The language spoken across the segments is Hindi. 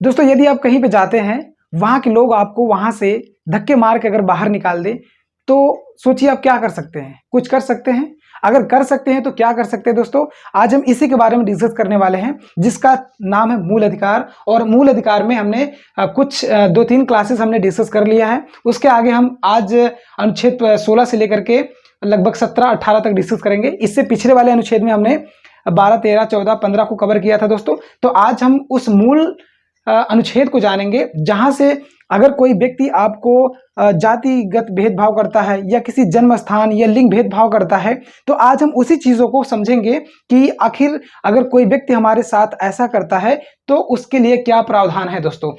दोस्तों यदि आप कहीं पे जाते हैं, वहां के लोग आपको वहां से धक्के मार के अगर बाहर निकाल दे, तो सोचिए आप क्या कर सकते हैं? कुछ कर सकते हैं? अगर कर सकते हैं तो क्या कर सकते हैं दोस्तों? आज हम इसी के बारे में डिस्कस करने वाले हैं, जिसका नाम है मूल अधिकार। और मूल अधिकार में हमने कुछ 2-3 क्लासेस हमने डिस्कस कर लिया है। उसके आगे हम आज अनुच्छेद 16 से लेकर के लगभग 17-18 तक डिस्कस करेंगे। इससे पिछले वाले अनुच्छेद में हमने 12, 13, 14, 15 को कवर किया था दोस्तों। तो आज हम उस मूल अनुच्छेद को जानेंगे, जहां से अगर कोई व्यक्ति आपको जातिगत भेदभाव करता है या किसी जन्म स्थान या लिंग भेदभाव करता है, तो आज हम उसी चीजों को समझेंगे कि आखिर अगर कोई व्यक्ति हमारे साथ ऐसा करता है तो उसके लिए क्या प्रावधान है दोस्तों।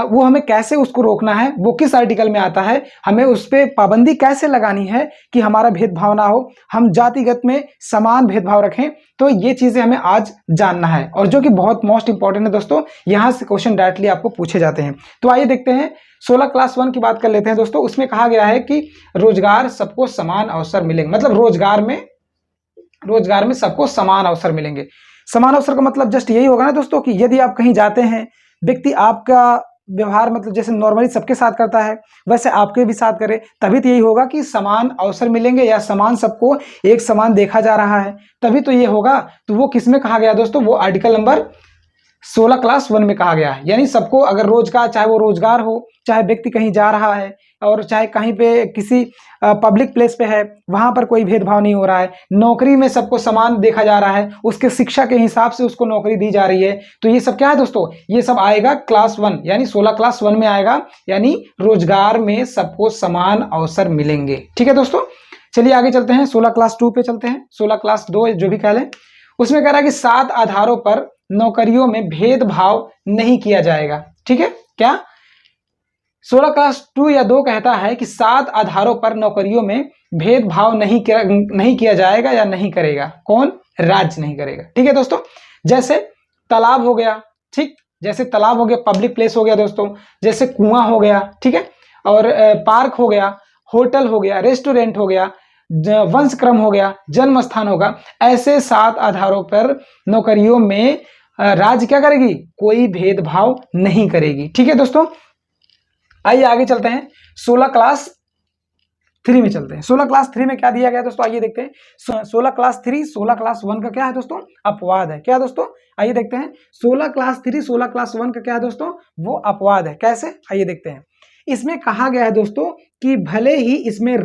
वो हमें कैसे उसको रोकना है, वो किस आर्टिकल में आता है, हमें उस पर पाबंदी कैसे लगानी है कि हमारा भेदभाव ना हो, हम जातिगत में समान भेदभाव रखें। तो ये चीजें हमें आज जानना है, और जो कि बहुत मोस्ट इंपॉर्टेंट है दोस्तों। यहां से क्वेश्चन डायरेक्टली आपको पूछे जाते हैं। तो आइए देखते हैं, 16 क्लास 1 की बात कर लेते हैं दोस्तों। उसमें कहा गया है कि रोजगार सबको समान अवसर मिलेंगे। मतलब रोजगार में सबको समान अवसर मिलेंगे। समान अवसर का मतलब जस्ट यही होगा ना दोस्तों कि यदि आप कहीं जाते हैं, व्यक्ति आपका व्यवहार मतलब जैसे नॉर्मली सबके साथ करता है, वैसे आपके भी साथ करे, तभी तो यही होगा कि समान अवसर मिलेंगे, या समान सबको एक समान देखा जा रहा है, तभी तो ये होगा। तो वो किस में कहा गया दोस्तों? वो आर्टिकल नंबर 16 क्लास 1 में कहा गया है। यानी सबको अगर रोजगार, चाहे वो रोजगार हो, चाहे व्यक्ति कहीं जा रहा है, और चाहे कहीं पे किसी पब्लिक प्लेस पे है, वहां पर कोई भेदभाव नहीं हो रहा है, नौकरी में सबको समान देखा जा रहा है, उसके शिक्षा के हिसाब से उसको नौकरी दी जा रही है। तो ये सब क्या है दोस्तों? ये सब आएगा क्लास 1 यानी 16 क्लास 1 में आएगा। यानी रोजगार में सबको समान अवसर मिलेंगे। ठीक है दोस्तों, चलिए आगे चलते हैं, 16 क्लास 2 पे चलते हैं। 16 क्लास 2 जो भी कह लें, उसमें कह रहा है कि 7 आधारों पर नौकरियों में भेदभाव नहीं किया जाएगा। ठीक है, क्या 16 क्लास 2 या 2 कहता है कि 7 आधारों पर नौकरियों में भेदभाव नहीं किया जाएगा या नहीं करेगा। कौन? राज्य नहीं करेगा। ठीक है दोस्तों, जैसे तालाब हो गया, ठीक, जैसे तालाब हो गया, पब्लिक प्लेस हो गया दोस्तों, जैसे कुआं हो गया, ठीक है, और पार्क हो गया, होटल हो गया, रेस्टोरेंट हो गया, वंश क्रम हो गया, जन्म स्थान होगा। ऐसे 7 आधारों पर नौकरियों में राज्य क्या करेगी? कोई भेदभाव नहीं करेगी। ठीक है दोस्तों, आइए आगे चलते हैं, 16 क्लास 3 में चलते हैं। 16 क्लास 3 में क्या दिया गया दोस्तों? आइए देखते हैं। 16 क्लास 3 16 क्लास 1 का क्या है दोस्तों? अपवाद है। क्या दोस्तों? आइए देखते हैं, 16 क्लास 3 16 क्लास 1 का क्या है दोस्तों? वो अपवाद है। कैसे? आइए देखते हैं। इसमें कहा गया है दोस्तों कि भले ही इसमें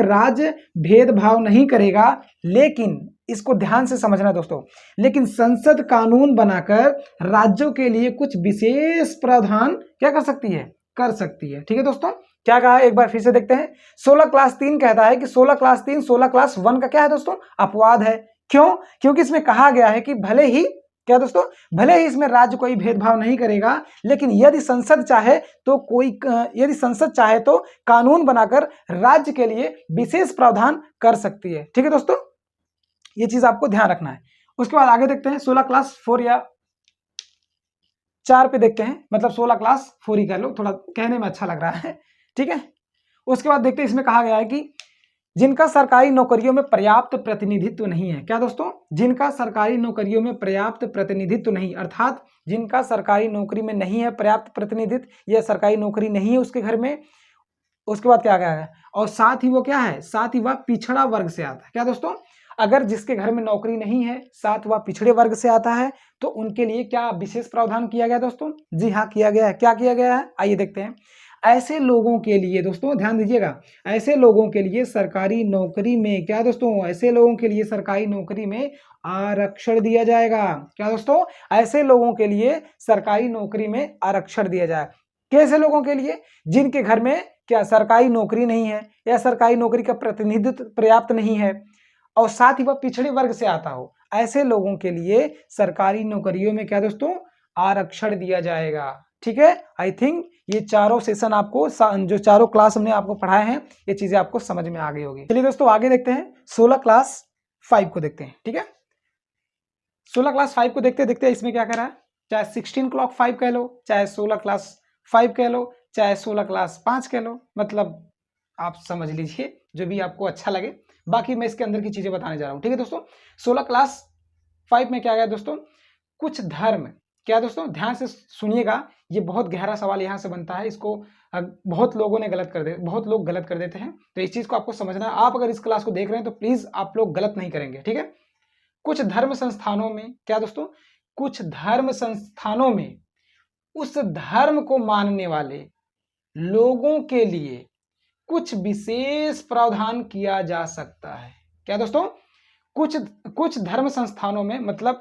राज्य भेदभाव नहीं करेगा, लेकिन इसको ध्यान से समझना दोस्तों, लेकिन संसद कानून बनाकर राज्यों के लिए कुछ विशेष प्रावधान क्या कर सकती है? कर सकती है। ठीक है दोस्तों, क्या कहा है एक बार फिर से देखते हैं। 16 क्लास 3 कहता है कि 16 क्लास 3 16 क्लास 1 का क्या है दोस्तों? अपवाद है। क्यों? क्योंकि इसमें कहा गया है कि भले ही क्या दोस्तों? भले ही इसमें राज्य कोई भेदभाव नहीं करेगा, लेकिन यदि संसद चाहे तो कानून बनाकर राज्य के लिए विशेष प्रावधान कर सकती है। ठीक है दोस्तों, ये चीज आपको ध्यान रखना है। उसके बाद आगे देखते हैं, 16 क्लास 4 या 4 पे देखते हैं, मतलब 16 क्लास 4 ही कह लो, थोड़ा कहने में अच्छा लग रहा है। ठीक है, उसके बाद देखते हैं, इसमें कहा गया है कि जिनका सरकारी नौकरियों में पर्याप्त प्रतिनिधित्व नहीं है। क्या दोस्तों? जिनका सरकारी नौकरियों में पर्याप्त प्रतिनिधित्व नहीं, अर्थात जिनका सरकारी नौकरी में नहीं है पर्याप्त प्रतिनिधित्व, या सरकारी नौकरी नहीं है उसके घर में। उसके बाद क्या गया है, और साथ ही वो क्या है? साथ ही वह पिछड़ा वर्ग से आता है। क्या दोस्तों? अगर जिसके घर में नौकरी नहीं है, साथ वह पिछड़े वर्ग से आता है, तो उनके लिए क्या विशेष प्रावधान किया गया दोस्तों? जी हाँ, किया गया है। क्या किया गया है? आइए देखते हैं। ऐसे लोगों के लिए दोस्तों ध्यान दीजिएगा, ऐसे लोगों के लिए सरकारी नौकरी में क्या दोस्तों? ऐसे लोगों के लिए सरकारी नौकरी में आरक्षण दिया जाएगा। क्या दोस्तों? ऐसे लोगों के लिए सरकारी नौकरी में आरक्षण दिया जाए। कैसे लोगों के लिए? जिनके घर में क्या सरकारी नौकरी नहीं है, या सरकारी नौकरी का प्रतिनिधित्व पर्याप्त नहीं है, और साथ ही वह पिछड़े वर्ग से आता हो, ऐसे लोगों के लिए सरकारी नौकरियों में क्या दोस्तों? आरक्षण दिया जाएगा। ठीक है, आई थिंक ये चारों सेशन आपको, जो चारों क्लास हमने आपको पढ़ाए हैं, ये चीजें आपको समझ में आ गई होगी। चलिए दोस्तों आगे देखते हैं, 16 क्लास 5 को देखते हैं। ठीक है, 16 क्लास 5 को देखते देखते इसमें क्या कह रहा है? चाहे 16 क्लॉक 5 कह लो, चाहे 16 क्लास 5 कह लो, चाहे 16 क्लास 5 कह लो, मतलब आप समझ लीजिए जो भी आपको अच्छा लगे। बाकी मैं इसके अंदर की चीजें बताने जा रहा हूं। ठीक है दोस्तों, 16 क्लास 5 में क्या गया दोस्तों? कुछ धर्म, क्या दोस्तों ध्यान से सुनिएगा, ये बहुत गहरा सवाल यहाँ से बनता है, इसको बहुत लोग गलत कर देते हैं, तो इस चीज को आपको समझना है। आप अगर इस क्लास को देख रहे हैं तो प्लीज आप लोग गलत नहीं करेंगे, ठीक है। कुछ धर्म संस्थानों में, क्या दोस्तों, कुछ धर्म संस्थानों में उस धर्म को मानने वाले लोगों के लिए कुछ विशेष प्रावधान किया जा सकता है। क्या दोस्तों, कुछ धर्म संस्थानों में, मतलब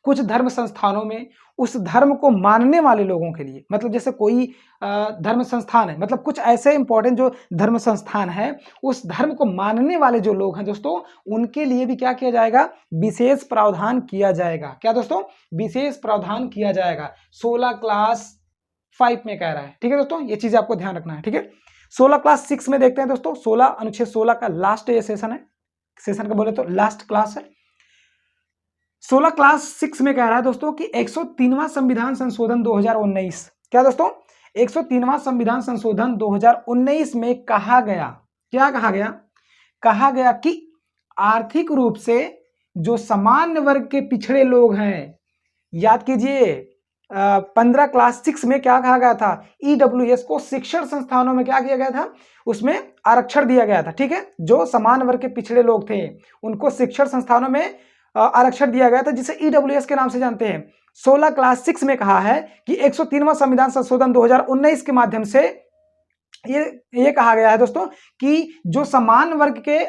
कुछ धर्म संस्थानों में उस धर्म को मानने वाले लोगों के लिए, मतलब जैसे कोई धर्म संस्थान है, मतलब कुछ ऐसे इंपॉर्टेंट जो धर्म संस्थान है, उस धर्म को मानने वाले जो लोग हैं दोस्तों, उनके लिए भी क्या किया जाएगा, विशेष प्रावधान किया जाएगा। क्या दोस्तों, विशेष प्रावधान किया जाएगा। 16 क्लास 5 में कह रहा है, ठीक है दोस्तों, ये चीज आपको ध्यान रखना है, ठीक है। 16 क्लास 6 में देखते हैं दोस्तों, 16 अनुच्छेद 16 का लास्ट ये सेशन है, सेशन का बोले तो लास्ट क्लास है। 16 क्लास 6 में कह रहा है दोस्तों कि 103वां संविधान संशोधन 2019, क्या दोस्तों, 103वां संविधान संशोधन 2019 में कहा गया, क्या कहा गया, कहा गया कि आर्थिक रूप से जो सामान्य वर्ग के पिछड़े लोग हैं, याद कीजिए 15 क्लास 6 में क्या कहा गया था, ईडब्ल्यूएस को शिक्षण संस्थानों में क्या किया गया था, उसमें आरक्षण दिया गया था, ठीक है। जो सामान्य वर्ग के पिछड़े लोग थे उनको शिक्षण संस्थानों में आरक्षण दिया गया था, जिसे ईडब्ल्यूएस के नाम से जानते हैं। 16 क्लास 6 में कहा है कि 103वां संविधान संशोधन 2019 के माध्यम से ये कहा गया है दोस्तों कि जो समान वर्ग के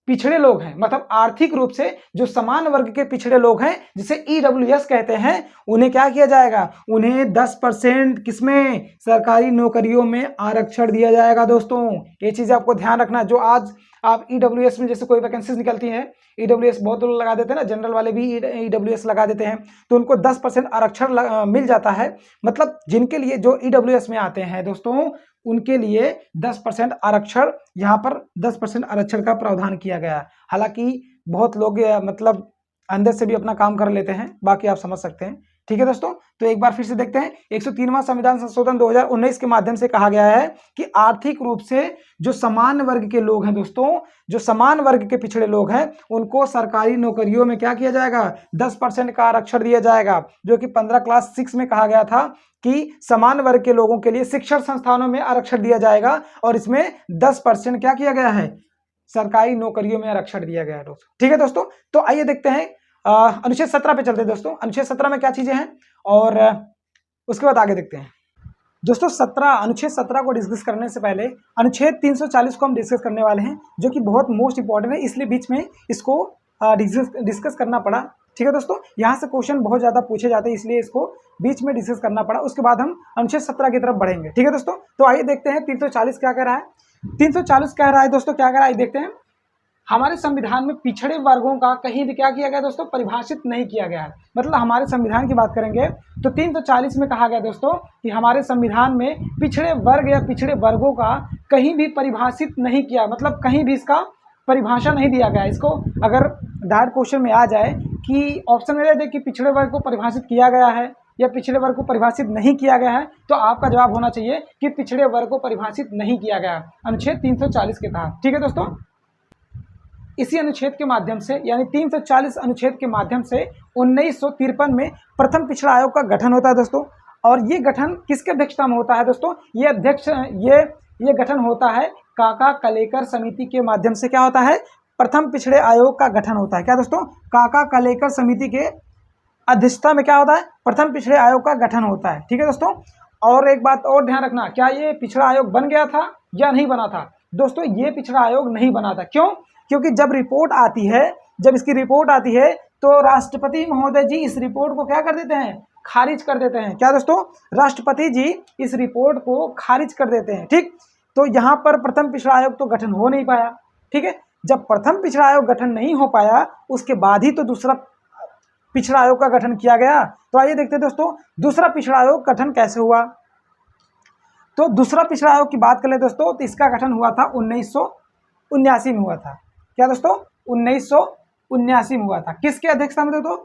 पिछड़े लोग हैं, मतलब आर्थिक रूप से जो समान वर्ग के पिछड़े लोग हैं, जिसे ईडब्ल्यूएस कहते हैं, उन्हें क्या किया जाएगा, उन्हें 10% किसमें, सरकारी नौकरियों में आरक्षण दिया जाएगा। दोस्तों ये चीज आपको ध्यान रखना। जो आज आप ईडब्ल्यूएस में जैसे कोई वैकेंसीज निकलती हैं, ईडब्ल्यूएस बहुत लोग लगा देते हैं ना, जनरल वाले भी ईडब्ल्यूएस लगा देते हैं, तो उनको 10% आरक्षण मिल जाता है। मतलब जिनके लिए जो ईडब्ल्यूएस में आते हैं दोस्तों, उनके लिए 10% आरक्षण, यहाँ पर 10% आरक्षण का प्रावधान किया गया है। हालांकि बहुत लोग मतलब अंदर से भी अपना काम कर लेते हैं, बाकी आप समझ सकते हैं, ठीक है दोस्तों। तो एक बार फिर से देखते हैं, 103वां संविधान संशोधन 2019 के माध्यम से कहा गया है कि आर्थिक रूप से जो समान वर्ग के लोग हैं दोस्तों, जो समान वर्ग के पिछड़े लोग हैं, उनको सरकारी नौकरियों में क्या किया जाएगा, 10% का आरक्षण दिया जाएगा। जो कि 15 क्लास 6 में कहा गया था कि समान वर्ग के लोगों के लिए शिक्षण संस्थानों में आरक्षण दिया जाएगा, और इसमें 10% क्या किया गया है, सरकारी नौकरियों में आरक्षण दिया गया है दोस्तों, ठीक है दोस्तों। तो आइए देखते हैं अनुच्छेद 17 पे चलते हैं दोस्तों। अनुच्छेद 17 में क्या चीजें हैं और उसके बाद आगे देखते हैं दोस्तों। अनुच्छेद 17 को डिस्कस करने से पहले अनुच्छेद 340 को हम डिस्कस करने वाले हैं, जो कि बहुत मोस्ट इंपॉर्टेंट है, इसलिए बीच में इसको डिस्कस करना पड़ा, ठीक है दोस्तों। यहाँ से क्वेश्चन बहुत ज्यादा पूछे जाते हैं, इसलिए इसको बीच में डिस्कस करना पड़ा। उसके बाद हम अनुच्छेद 17 की तरफ बढ़ेंगे, ठीक है दोस्तों। तो आइए देखते हैं 340 क्या कह रहा है। 340 कह रहा है दोस्तों, क्या कह रहा है देखते हैं। हमारे संविधान में पिछड़े वर्गों का कहीं भी क्या किया गया दोस्तों, परिभाषित नहीं किया गया है। मतलब हमारे संविधान की बात करेंगे तो 340 में कहा गया दोस्तों कि हमारे संविधान में पिछड़े वर्ग या पिछड़े वर्गों का कहीं भी परिभाषित नहीं किया, मतलब कहीं भी इसका परिभाषा नहीं दिया गया। इसको अगर डायरेक्ट क्वेश्चन में आ जाए कि ऑप्शन में दे कि पिछड़े वर्ग को परिभाषित किया गया है या पिछड़े वर्ग को परिभाषित नहीं किया गया है, तो आपका जवाब होना चाहिए कि पिछड़े वर्ग को परिभाषित नहीं किया गया अनुच्छेद 340 के तहत, ठीक है दोस्तों। इसी अनुच्छेद के माध्यम से, यानी 340 अनुच्छेद के माध्यम से 1953 में प्रथम पिछड़ा आयोग का गठन होता है दोस्तों। और ये गठन किसके अध्यक्षता में होता है दोस्तों, ये गठन होता है काका कलेकर समिति के माध्यम से। क्या होता है, प्रथम पिछड़े आयोग का गठन होता है। क्या दोस्तों, काका कलेकर समिति के अध्यक्षता में क्या होता है, प्रथम पिछड़े आयोग का गठन होता है, ठीक है दोस्तों। और एक बात और ध्यान रखना, क्या ये पिछड़ा आयोग बन गया था या नहीं बना था दोस्तों, ये पिछड़ा आयोग नहीं बना था। क्यों, क्योंकि जब रिपोर्ट आती है, जब इसकी रिपोर्ट आती है तो राष्ट्रपति महोदय जी इस रिपोर्ट को क्या कर देते हैं, खारिज कर देते हैं। क्या दोस्तों, राष्ट्रपति जी इस रिपोर्ट को खारिज कर देते हैं, ठीक। तो यहाँ पर प्रथम पिछड़ा आयोग तो गठन हो नहीं पाया, ठीक है। जब प्रथम पिछड़ा आयोग गठन नहीं हो पाया, उसके बाद ही तो दूसरा पिछड़ा आयोग का गठन किया गया। तो आइए देखते हैं दोस्तों, दूसरा पिछड़ा आयोग गठन कैसे हुआ। तो दूसरा पिछड़ा आयोग की बात करें दोस्तों, तो इसका गठन हुआ था 1979 में हुआ था। क्या दोस्तों, 1979 में हुआ था। किसके अध्यक्षता में दोस्तों,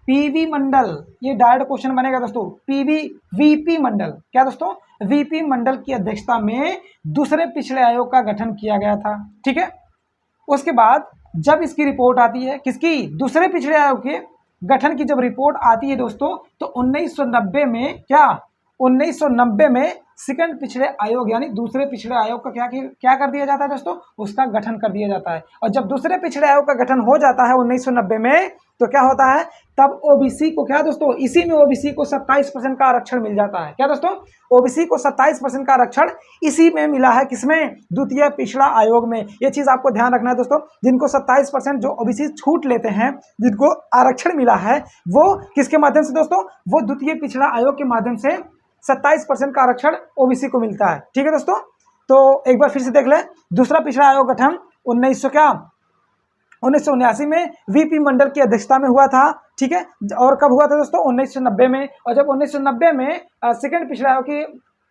पीवी मंडल। ये डायरेक्ट क्वेश्चन बनेगा दोस्तों, वीपी मंडल। क्या दोस्तों, वीपी मंडल की अध्यक्षता में दूसरे पिछड़े आयोग का गठन किया गया था, ठीक है। उसके बाद जब इसकी रिपोर्ट आती है, किसकी, दूसरे पिछड़े आयोग की, गठन की जब रिपोर्ट आती है दोस्तों, तो 1990 में क्या 1990 में सेकंड पिछड़े आयोग यानी दूसरे पिछड़े आयोग का क्या कर दिया जाता है दोस्तों, उसका गठन कर दिया जाता है। और जब दूसरे पिछड़े आयोग का गठन हो जाता है 1990 में, तो क्या होता है, तब ओबीसी को क्या दोस्तों, इसी में ओबीसी को 27% का आरक्षण मिल जाता है। क्या दोस्तों, ओबीसी को 27% का आरक्षण इसी में मिला है, किसमें, द्वितीय पिछड़ा आयोग में। ये चीज आपको ध्यान रखना है दोस्तों, जिनको 27% जो ओबीसी छूट लेते हैं, जिनको आरक्षण मिला है, वो किसके माध्यम से दोस्तों, वो द्वितीय पिछड़ा आयोग के माध्यम से 27% का आरक्षण ओबीसी को मिलता है। ठीक है दोस्तों, तो एक बार फिर से देख लें, दूसरा पिछड़ा आयोग गठन 1979 में वीपी मंडल की अध्यक्षता में हुआ था। ठीक है, और कब हुआ था दोस्तों, 1990 में। और जब 1990 में सेकंड पिछड़ा आयोग की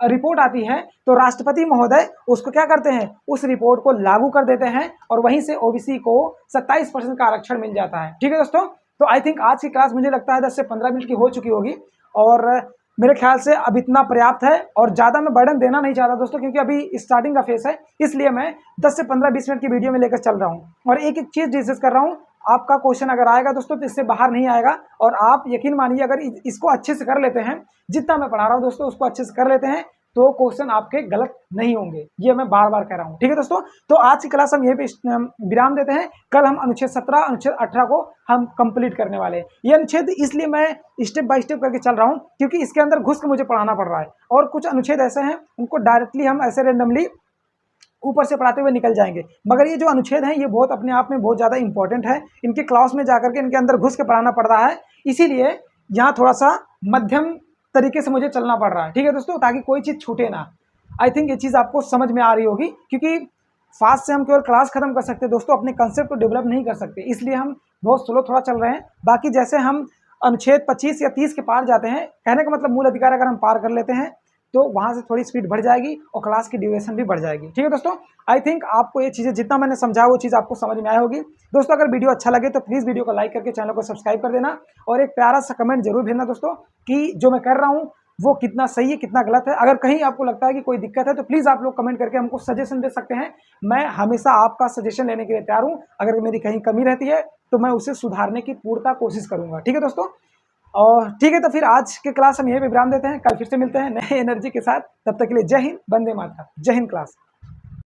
रिपोर्ट आती है, तो राष्ट्रपति महोदय उसको क्या करते हैं, उस रिपोर्ट को लागू कर देते हैं, और वहीं से ओबीसी को 27% का आरक्षण मिल जाता है। ठीक है दोस्तों, तो आई थिंक आज की क्लास मुझे लगता है 10 से 15 मिनट की हो चुकी होगी, और मेरे ख्याल से अब इतना पर्याप्त है, और ज़्यादा मैं बर्डन देना नहीं चाहता दोस्तों, क्योंकि अभी स्टार्टिंग का फेस है, इसलिए मैं 10 से 15-20 मिनट की वीडियो में लेकर चल रहा हूँ, और एक एक चीज़ डिस्कस कर रहा हूँ। आपका क्वेश्चन अगर आएगा दोस्तों, तो इससे बाहर नहीं आएगा, और आप यकीन मानिए अगर इसको अच्छे से कर लेते हैं, जितना मैं पढ़ा रहा हूँ दोस्तों उसको अच्छे से कर लेते हैं, तो क्वेश्चन आपके गलत नहीं होंगे, ये मैं बार बार कह रहा हूँ। ठीक है दोस्तों, तो आज की क्लास हम यहीं पे विराम देते हैं। कल हम अनुच्छेद 17, अनुच्छेद 18 को हम कंप्लीट करने वाले हैं। ये अनुच्छेद इसलिए मैं स्टेप बाय स्टेप करके चल रहा हूँ, क्योंकि इसके अंदर घुस के मुझे पढ़ाना पड़ रहा है, और कुछ अनुच्छेद ऐसे हैं उनको डायरेक्टली हम ऐसे रेंडमली ऊपर से पढ़ाते हुए निकल जाएंगे, मगर ये जो अनुच्छेद हैं ये बहुत अपने आप में बहुत ज़्यादा इंपॉर्टेंट है। इनके क्लास में जाकर के इनके अंदर घुस के पढ़ाना पड़ रहा है, इसीलिए यहाँ थोड़ा सा मध्यम तरीके से मुझे चलना पड़ रहा है। ठीक है दोस्तों, ताकि कोई चीज़ छूटे ना। आई थिंक ये चीज़ आपको समझ में आ रही होगी, क्योंकि फास्ट से हम केवल क्लास खत्म कर सकते हैं दोस्तों, अपने कंसेप्ट को डेवलप नहीं कर सकते, इसलिए हम बहुत स्लो थोड़ा चल रहे हैं। बाकी जैसे हम अनुच्छेद 25 या 30 के पार जाते हैं, कहने का मतलब मूल अधिकार अगर हम पार कर लेते हैं, तो वहाँ से थोड़ी स्पीड बढ़ जाएगी और क्लास की ड्यूरेशन भी बढ़ जाएगी। ठीक है दोस्तों, आई थिंक आपको ये चीज़ें जितना मैंने समझा वो चीज़ आपको समझ में आई होगी। दोस्तों अगर वीडियो अच्छा लगे तो प्लीज़ वीडियो को लाइक करके चैनल को सब्सक्राइब कर देना, और एक प्यारा सा कमेंट जरूर भेजना दोस्तों, कि जो मैं कर रहा हूँ वो कितना सही है कितना गलत है। अगर कहीं आपको लगता है कि कोई दिक्कत है, तो प्लीज़ आप लोग कमेंट करके हमको सजेशन दे सकते हैं। मैं हमेशा आपका सजेशन लेने के लिए तैयार हूँ। अगर मेरी कहीं कमी रहती है तो मैं उसे सुधारने की पूर्णतः कोशिश करूँगा। ठीक है दोस्तों, और ठीक है, तो फिर आज के क्लास हम यहीं पे विराम देते हैं। कल फिर से मिलते हैं नए एनर्जी के साथ। तब तक के लिए जय हिंद, वंदे मातरम, जय हिंद क्लास।